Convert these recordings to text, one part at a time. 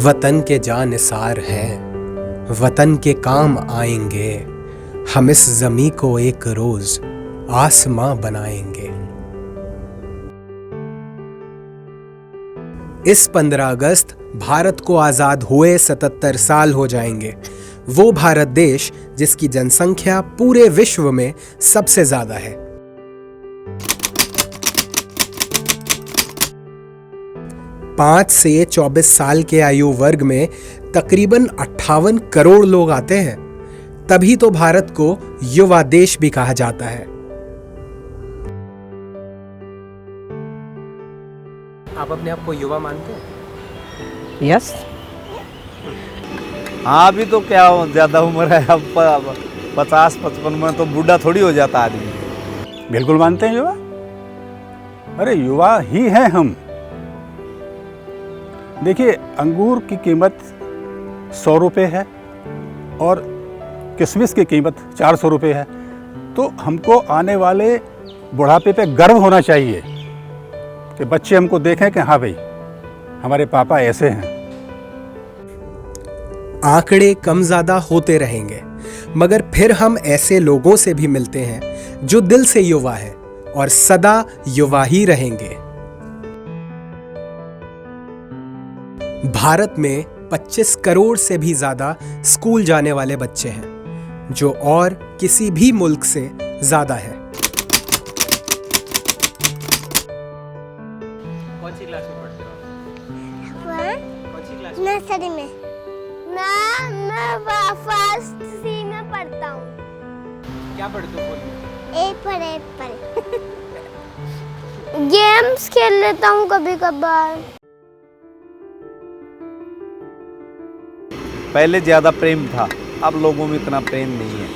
वतन के जानिसार हैं, वतन के काम आएंगे। हम इस ज़मीं को एक रोज आसमां बनाएंगे। इस 15 अगस्त भारत को आजाद हुए 77 साल हो जाएंगे। वो भारत देश जिसकी जनसंख्या पूरे विश्व में सबसे ज्यादा है। पाँच से 24 साल के आयु वर्ग में तकरीबन 58 करोड़ लोग आते हैं। तभी तो भारत को युवा देश भी कहा जाता है। आप अपने आप को युवा मानते हैं? यस। हाँ, अभी तो क्या ज़्यादा उम्र है, अब 50-55 में तो बूढ़ा थोड़ी हो जाता आदमी। बिल्कुल मानते हैं युवा। अरे युवा ही हैं हम। देखिए, अंगूर की कीमत 100 रुपये है और किशमिश की कीमत 400 रुपये है। तो हमको आने वाले बुढ़ापे पे गर्व होना चाहिए कि बच्चे हमको देखें कि हाँ भाई, हमारे पापा ऐसे हैं। आंकड़े कम ज्यादा होते रहेंगे, मगर फिर हम ऐसे लोगों से भी मिलते हैं जो दिल से युवा है और सदा युवा ही रहेंगे। भारत में 25 करोड़ से भी ज्यादा स्कूल जाने वाले बच्चे हैं, जो और किसी भी मुल्क से ज्यादा है। कौन सी क्लास में पढ़ते हो? कौन सी क्लास? नर्सरी में। मैं फर्स्ट सी में पढ़ता हूँ। क्या पढ़ते हो? एप्पल। गेम्स खेल लेता हूँ कभी कभार। पहले ज़्यादा प्रेम था, अब लोगों में इतना प्रेम नहीं है।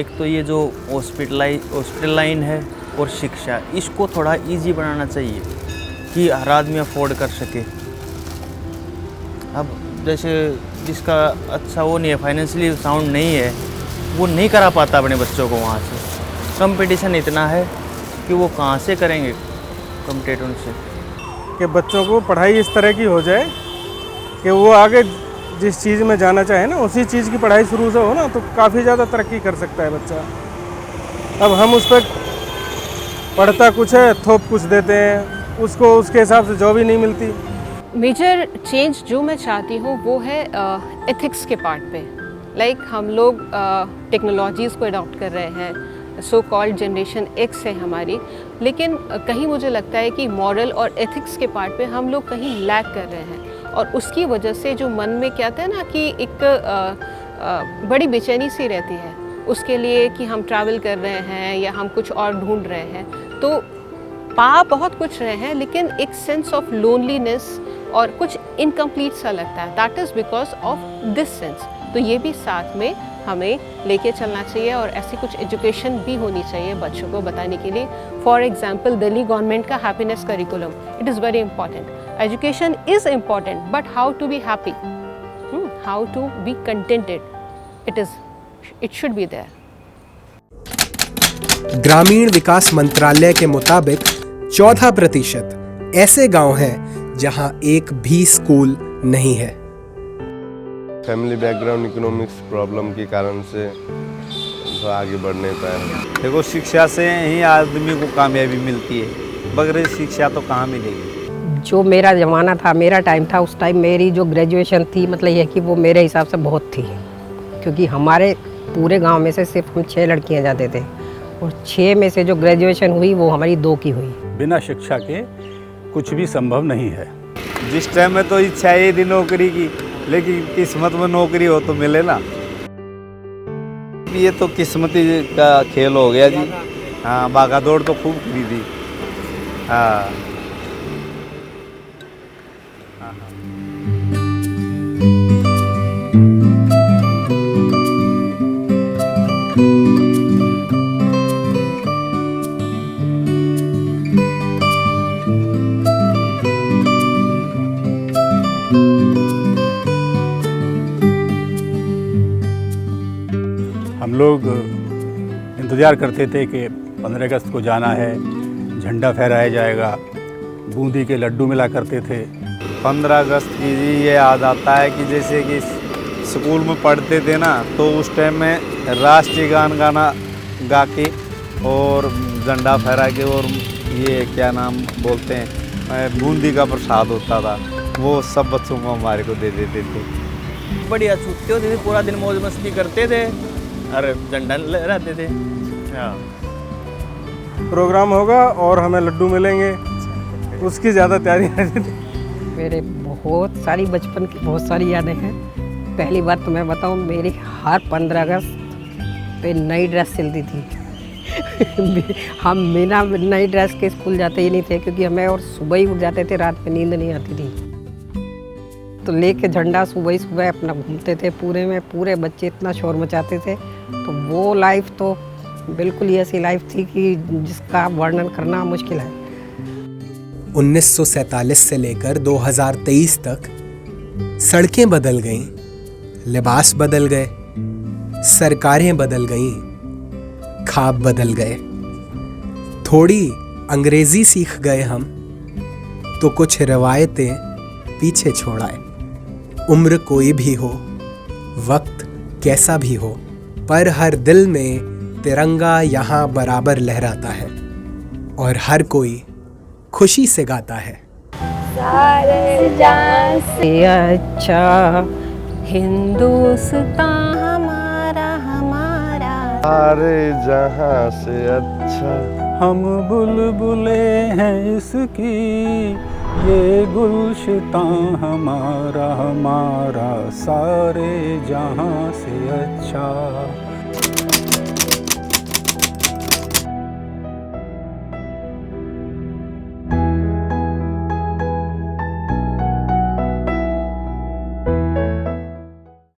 एक तो ये जो हॉस्पिटल लाइन है और शिक्षा, इसको थोड़ा इजी बनाना चाहिए कि हर आदमी अफोर्ड कर सके। अब जैसे जिसका अच्छा वो नहीं है, फाइनेंशियली साउंड नहीं है, वो नहीं करा पाता अपने बच्चों को वहाँ से। कंपटीशन इतना है कि वो कहाँ से करेंगे कम्पीट उनसे। कि बच्चों को पढ़ाई इस तरह की हो जाए कि वो आगे जिस चीज़ में जाना चाहे ना, उसी चीज़ की पढ़ाई शुरू से हो ना, तो काफ़ी ज़्यादा तरक्की कर सकता है बच्चा। अब हम उस पर पढ़ता कुछ है, थोप कुछ देते हैं, उसको उसके हिसाब से जॉब ही नहीं मिलती। मेजर चेंज जो मैं चाहती हूँ वो है एथिक्स के पार्ट पे। लाइक हम लोग टेक्नोलॉजीज़ को अडॉप्ट कर रहे हैं, सो कॉल्ड जनरेशन एक्स है हमारी, लेकिन कहीं मुझे लगता है कि मॉरल और एथिक्स के पार्ट पे हम लोग कहीं लैग कर रहे हैं। और उसकी वजह से जो मन में कहते हैं ना कि एक बड़ी बेचैनी सी रहती है उसके लिए कि हम ट्रैवल कर रहे हैं या हम कुछ और ढूंढ रहे हैं, तो पा बहुत कुछ रहे हैं लेकिन एक सेंस ऑफ लोनलीनेस और कुछ इनकम्प्लीट सा लगता है। That is because of this sense. तो ये भी साथ में हमें लेके चलना चाहिए और ऐसी कुछ एजुकेशन भी होनी चाहिए बच्चों को बताने के लिए। फॉर एग्जाम्पल, दिल्ली गवर्नमेंट का happiness curriculum, it is very important. Education is important, but how to be happy, how to be contented, it should be there. ग्रामीण विकास मंत्रालय के मुताबिक 14% ऐसे गांव हैं जहां एक भी स्कूल नहीं है। फैमिली बैकग्राउंड, इकोनॉमिक्स प्रॉब्लम के कारण से तो आगे बढ़ नहीं पाए। देखो, शिक्षा से ही आदमी को कामयाबी मिलती है, बगैर शिक्षा तो कहाँ मिलेगी। जो मेरा ज़माना था, मेरा टाइम था, उस टाइम मेरी जो ग्रेजुएशन थी, मतलब ये कि वो मेरे हिसाब से बहुत थी, क्योंकि हमारे पूरे गांव में से सिर्फ हम 6 लड़कियां जाते थे और 6 में से जो ग्रेजुएशन हुई वो हमारी 2 की हुई। बिना शिक्षा के कुछ भी संभव नहीं है। जिस टाइम में तो इच्छा है थी नौकरी की, लेकिन किस्मत में नौकरी हो तो मिले ना। ये तो किस्मती का खेल हो गया जी। हाँ, भागा दौड़ तो खूब करी थी। हाँ, हम लोग इंतज़ार करते थे कि 15 अगस्त को जाना है, झंडा फहराया जाएगा, बूंदी के लड्डू मिला करते थे। 15 अगस्त की ये याद आता है कि जैसे कि स्कूल में पढ़ते थे ना, तो उस टाइम में राष्ट्रीय गान गाना गा के और झंडा फहरा के, और ये क्या नाम बोलते हैं, बूंदी का प्रसाद होता था, वो सब बच्चों को हमारे को दे देते थे। बढ़िया छुट्टी होती थी, पूरा दिन मौज मस्ती करते थे और झंडा लहराते थे। हाँ, प्रोग्राम होगा और हमें लड्डू मिलेंगे, उसकी ज़्यादा तैयारी रहती थी। मेरे बहुत सारी बचपन की बहुत सारी यादें हैं। पहली बात तो मैं बताऊं, मेरी हर 15 अगस्त पे नई ड्रेस सिलती थी। हम बिना नई ड्रेस के स्कूल जाते ही नहीं थे, क्योंकि हमें और सुबह ही उठ जाते थे, रात में नींद नहीं आती थी। तो लेके झंडा सुबह ही सुबह अपना घूमते थे, पूरे बच्चे इतना शोर मचाते थे। तो वो लाइफ तो बिल्कुल ही ऐसी लाइफ थी कि जिसका वर्णन करना मुश्किल है। 1947 से लेकर 2023 तक सड़कें बदल गईं, लिबास बदल गए, सरकारें बदल गईं, ख्वाब बदल गए। थोड़ी अंग्रेजी सीख गए हम, तो कुछ रवायतें पीछे छोड़ आए। उम्र कोई भी हो, वक्त कैसा भी हो, पर हर दिल में तिरंगा यहाँ बराबर लहराता है और हर कोई खुशी से गाता है। सारे जहां से अच्छा हिंदुस्तान हमारा हमारा, सारे जहां से अच्छा हम बुलबुले हैं इसकी, ये गुलशितां हमारा हमारा, सारे जहां से अच्छा।